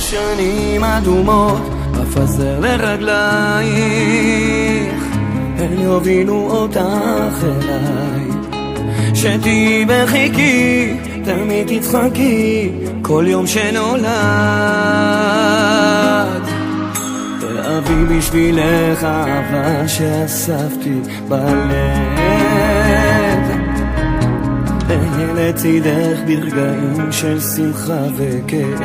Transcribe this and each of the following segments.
שנים אדומות אפזר לרגלייך, הן יובילו אותך אליי. שתהי בחיקי, תמיד תצחקי כל יום שנולד. תאהבי בשבילך אהבה שאספתי בלב, אהיה לצידך ברגעים של שמחה וכאב.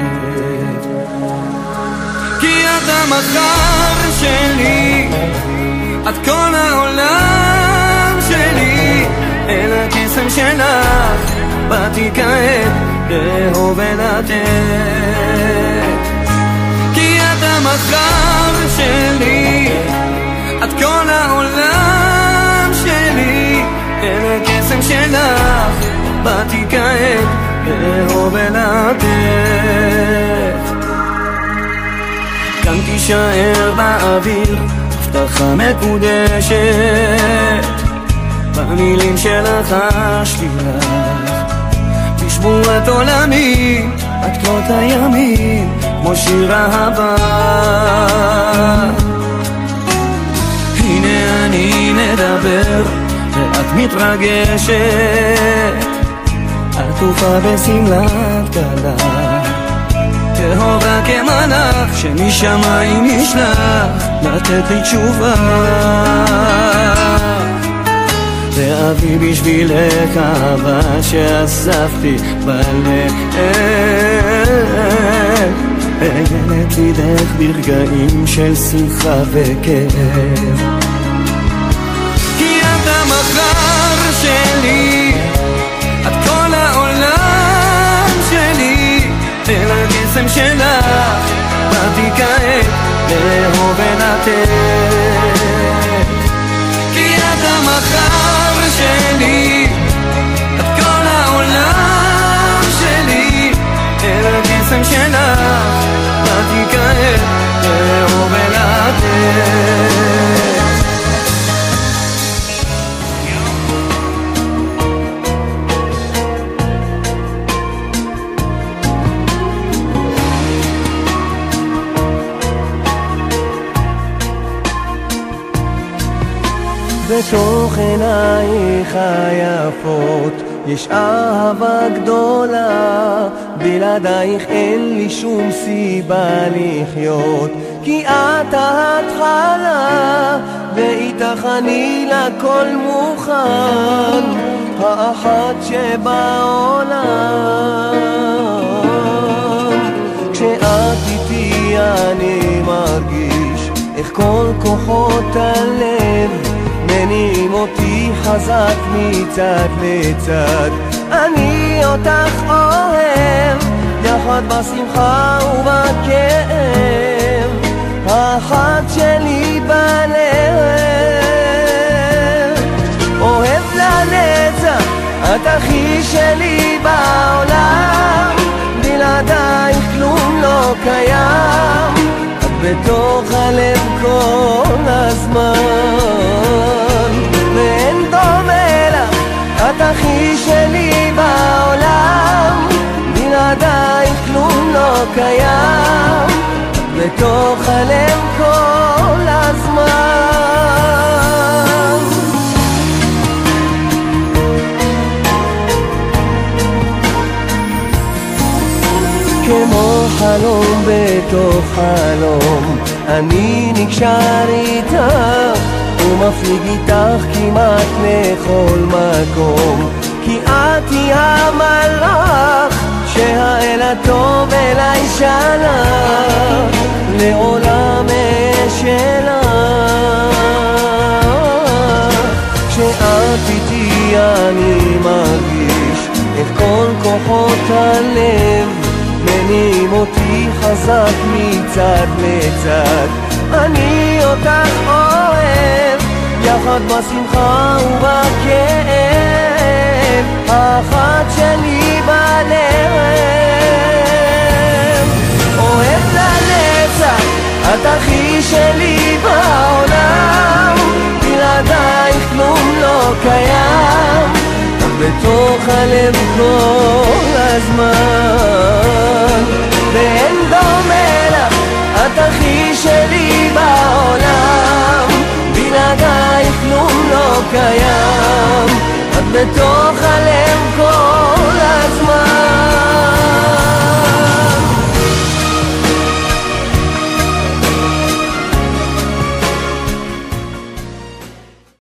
כי את המחר שלי, את כל העולם שלי, אל הקסם שלך באתי כעת לאהוב ולתת. כי את המחר שלי, את כל העולם שלי, אל הקסם שלך באתי כעת לאהוב ולתת. כאן תישאר באוויר הבטחה מקודשת, במילים שלך חשתי לך, תשבור את עולמי, את קרות הימים כמו שיר אהבה. הנה אני מדבר ואת מתרגשת, עטופה בשמלת כלה, טהורה כמלאך שמשמיים נשלח לתת לי תשובה. ואבי בשבילך אהבה שאספתי בלב, אהיה לצידך ברגעים של שמחה וכאב. כי את המחר שלי, את כל העולם שלי, אל הקסם שלך באתי כעת לאהוב ולתת. כי את המחר שלי, את כל העולם שלי, אל הקסם שלך באתי כעת לאהוב ולתת. בתוך עינייך היפות יש אהבה גדולה, בלעדייך אין לי שום סיבה לחיות. כי את ההתחלה ואיתך אני לכל מוכן, האחת שבעולם. כשאת איתי אני מרגיש איך כל כוחות הלב מניעים אותי חזק מצד לצד. אני אותך אוהב, יחד בשמחה ובכאב, האחת שלי בלב. אוהב לנצח, את הכי שלי בעולם, בלעדייך כלום לא קיים, את בתוך הלב כל הזמן. ואין דומה לך, את הכי שלי בעולם, בלעדייך כלום לא קיים, את בתוך הלב כל הזמן. כמו חלום בתוך חלום, אני נקשר איתך ומפליג איתך כמעט לכל מקום. כי את היא המלאך שהאל הטוב אליי שלח, לעולם אשלח. כשאת איתי אני מרגיש איך כל כוחות הלב מניעים אותי חזק מצד לצד. אני אותך אוהב, יחד בשמחה ובכאב, האחת שלי בלב. אוהב לנצח, את הכי שלי בעולם, בלעדייך כלום לא קיים, את בתוך הלב כל הזמן. ואין דומה קיים, את בתוך הלב כל